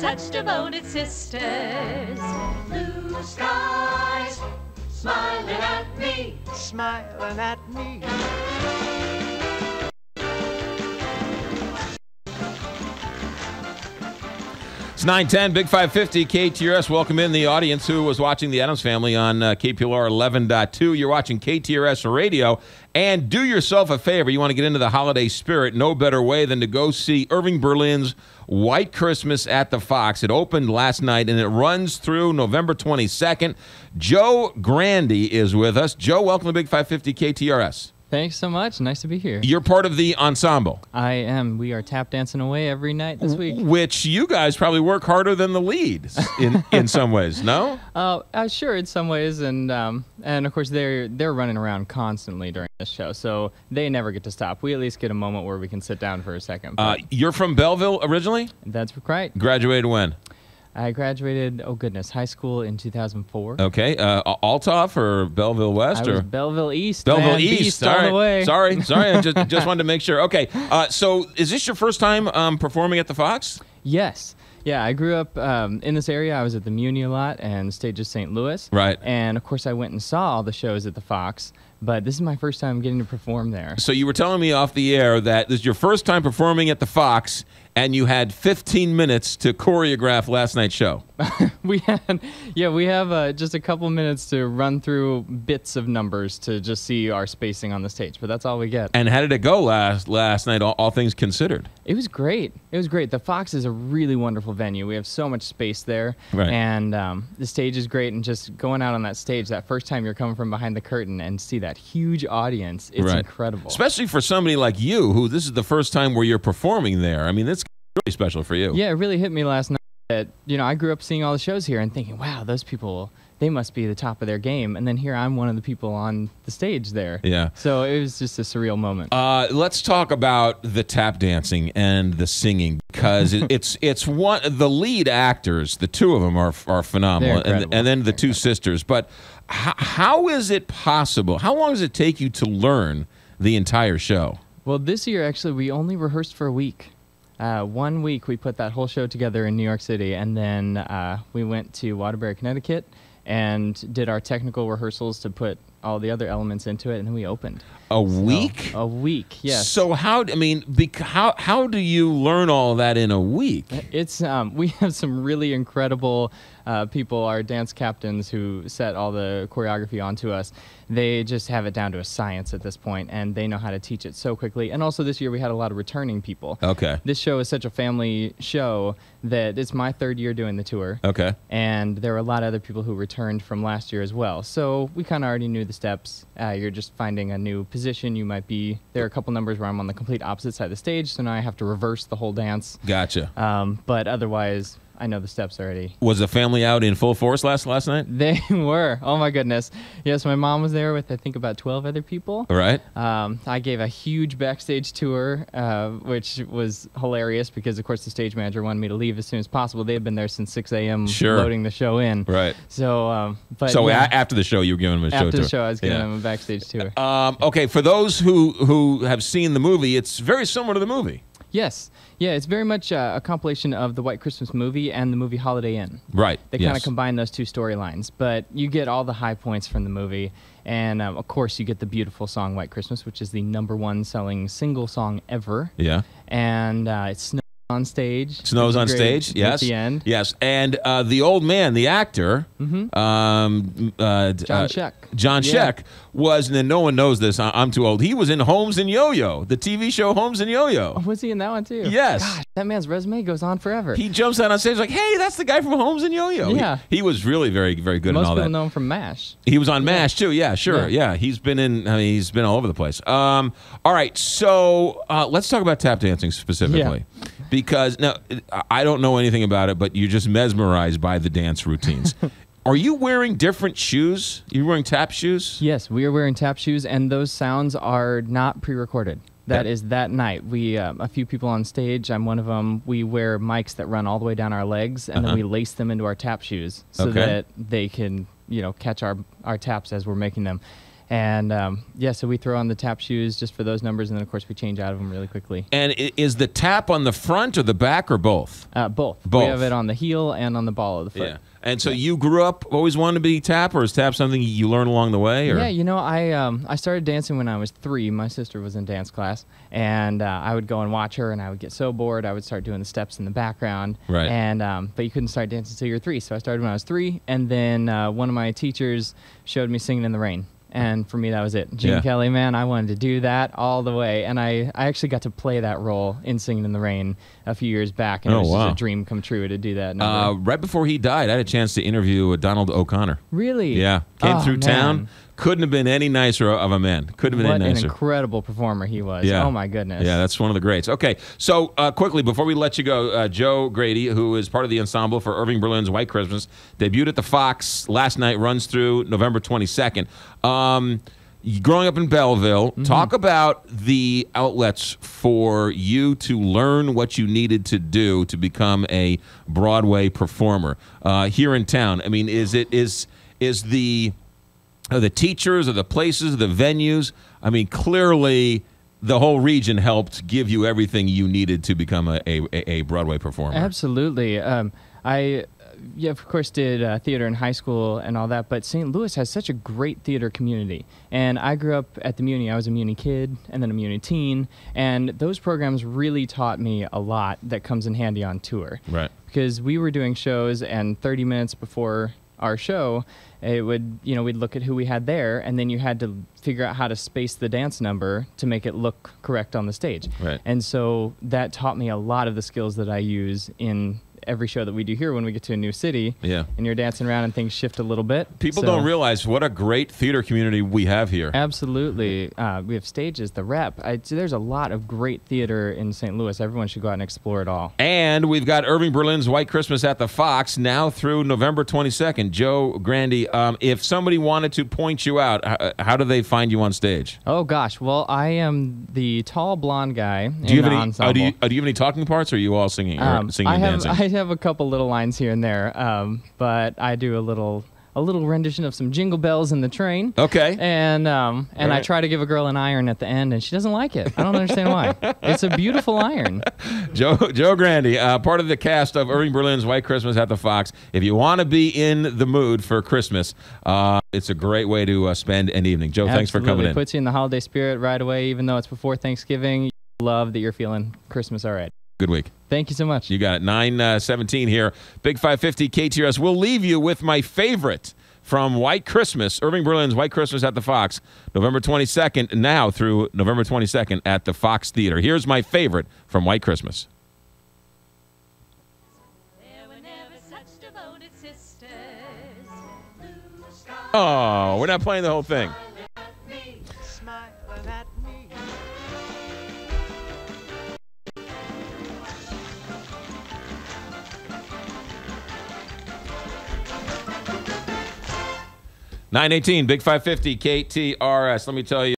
such devoted sisters. Blue skies smiling at me, smiling at me. It's 9:10, Big 550, KTRS. Welcome in the audience who was watching The Addams Family on KPLR 11.2. You're watching KTRS Radio. And do yourself a favor. You want to get into the holiday spirit. No better way than to go see Irving Berlin's White Christmas at the Fox. It opened last night, and it runs through November 22nd. Joe Grandy is with us. Joe, welcome to Big 550, KTRS. Thanks so much. Nice to be here. You're part of the ensemble. I am. We are tap dancing away every night this week. Which you guys probably work harder than the lead in some ways, no? Sure, in some ways, and of course they're running around constantly during this show, so they never get to stop. We at least get a moment where we can sit down for a second. You're from Belleville originally? That's right. Graduated when? I graduated, high school in 2004. Okay. Althoff or Belleville West? I was Belleville East. Belleville man. East. Beast all the way. Sorry. I just wanted to make sure. Okay. So is this your first time performing at the Fox? Yes. Yeah, I grew up in this area. I was at the Muni a lot and Stages St. Louis. Right. And, of course, I went and saw all the shows at the Fox, but this is my first time getting to perform there. So you were telling me off the air that this is your first time performing at the Fox, and you had 15 minutes to choreograph last night's show. we have just a couple minutes to run through bits of numbers to just see our spacing on the stage, but that's all we get. And how did it go last night, all things considered? It was great. The Fox is a really wonderful venue. We have so much space there, right. And the stage is great, and just going out on that stage, that first time you're coming from behind the curtain and see that huge audience, it's right. incredible. Especially for somebody like you, who this is the first time where you're performing there. I mean, it's really special for you. Yeah, it really hit me last night that, I grew up seeing all the shows here and thinking, wow, those people, they must be the top of their game. And then here I'm one of the people on the stage there. Yeah. So it was just a surreal moment. Let's talk about the tap dancing and the singing, because it's one the lead actors, the two of them are phenomenal, and then the two sisters. But how is it possible? How long does it take you to learn the entire show? Well, this year actually we only rehearsed for a week. 1 week we put that whole show together in New York City, and then we went to Waterbury, Connecticut, and did our technical rehearsals to put all the other elements into it, and then we opened. A week? A week, yes. So how do you learn all that in a week? It's we have some really incredible people, our dance captains who set all the choreography onto us. They just have it down to a science at this point, and they know how to teach it so quickly. And also this year we had a lot of returning people. Okay. This show is such a family show that it's my third year doing the tour. Okay. And there were a lot of other people who returned from last year as well. So we kind of already knew the steps. You're just finding a new position. You might be, there are a couple numbers where I'm on the complete opposite side of the stage, so now I have to reverse the whole dance. Gotcha. But otherwise, I know the steps already. Was the family out in full force last night? They were. Oh my goodness. Yes, my mom was there with I think about 12 other people. All right. I gave a huge backstage tour, which was hilarious because of course the stage manager wanted me to leave as soon as possible. They had been there since 6 a.m. Sure. loading the show in. Right. So, after the show, you were giving them a show tour. After the show, I was giving them a backstage tour. Okay, for those who have seen the movie, it's very similar to the movie. Yes. Yeah, it's very much a compilation of the White Christmas movie and the movie Holiday Inn. Right. They kind of combine those two storylines, but you get all the high points from the movie, and of course you get the beautiful song White Christmas, which is the #1 selling single song ever. Yeah. And it snows on stage. Snows on stage, yes. At the end. Yes, and the old man, the actor, John Sheck. John Sheck was, and then no one knows this, I'm too old, he was in Holmes and Yo-Yo, the TV show Holmes and Yo-Yo. Oh, was he in that one too? Yes. Gosh, that man's resume goes on forever. He jumps out on stage like, hey, that's the guy from Holmes and Yo-Yo. Yeah. He was really very, very good in all that. Most people know him from MASH. He was on MASH too, yeah, sure. Yeah, he's been all over the place. All right, so let's talk about tap dancing specifically. Yeah. Because, now, I don't know anything about it, but you're just mesmerized by the dance routines. Are you wearing different shoes? You're wearing tap shoes? Yes, we are wearing tap shoes, and those sounds are not pre-recorded. That is that night. We, a few people on stage, I'm one of them, we wear mics that run all the way down our legs, and then we lace them into our tap shoes so that they can, catch our taps as we're making them. And yeah, so we throw on the tap shoes just for those numbers, and then of course we change out of them really quickly. And is the tap on the front or the back or both? Both. Both. We have it on the heel and on the ball of the foot. Yeah. And so you grew up always wanting to be tap, or is tap something you learn along the way? Or? Yeah, you know, I started dancing when I was 3. My sister was in dance class, and I would go and watch her, and I would get so bored, I would start doing the steps in the background. Right. And but you couldn't start dancing until you're 3, so I started when I was 3, and then one of my teachers showed me Singing in the Rain. And for me, that was it. Gene Kelly, man, I wanted to do that all the way. And I actually got to play that role in Singing in the Rain a few years back. And it was just a dream come true to do that. Right before he died, I had a chance to interview Donald O'Connor. Really? Yeah. Came through town. Man. Couldn't have been any nicer of a man. Couldn't have been any nicer. What an incredible performer he was. Yeah. Oh, my goodness. Yeah, that's one of the greats. Okay, so quickly, before we let you go, Joe Grady, who is part of the ensemble for Irving Berlin's White Christmas, debuted at the Fox last night, runs through November 22nd. Growing up in Belleville, talk about the outlets for you to learn what you needed to do to become a Broadway performer here in town. I mean, is the teachers or the places, the venues? I mean, clearly the whole region helped give you everything you needed to become a Broadway performer. Absolutely. I of course, did theater in high school and all that, but St. Louis has such a great theater community. And I grew up at the Muni. I was a Muni kid and then a Muni teen, and those programs really taught me a lot that comes in handy on tour. Right. Because we were doing shows, and 30 minutes before our show, it would, we'd look at who we had there, and then you had to figure out how to space the dance number to make it look correct on the stage. Right. And so that taught me a lot of the skills that I use in every show that we do here when we get to a new city. Yeah. And you're dancing around and things shift a little bit. People don't realize what a great theater community we have here. Absolutely. We have stages, the Rep. There's a lot of great theater in St. Louis. Everyone should go out and explore it all. And we've got Irving Berlin's White Christmas at the Fox now through November 22nd. Joe Grandy, if somebody wanted to point you out, how do they find you on stage? Oh, gosh. Well, I am the tall blonde guy in the ensemble. Do you have any talking parts, or are you all singing, singing and dancing? I have a couple little lines here and there, but I do a little rendition of some Jingle Bells in the Train. Okay. And right. I try to give a girl an iron at the end, and she doesn't like it. I don't understand why. It's a beautiful iron. Joe Grandy, part of the cast of Irving Berlin's White Christmas at the Fox. If you want to be in the mood for Christmas, it's a great way to spend an evening. Joe, Absolutely. Thanks for coming in. It puts you in the holiday spirit right away, even though it's before Thanksgiving. You love that you're feeling Christmas already. Good week. Thank you so much. You got it. 9:17 here. Big 550 KTRS. We'll leave you with my favorite from White Christmas, Irving Berlin's White Christmas at the Fox, November 22nd, now through November 22nd at the Fox Theater. Here's my favorite from White Christmas. There were never such devoted sisters. Blue skies Oh, we're not playing the whole thing. Smiling at me. .918, Big 550 KTRS. Let me tell you.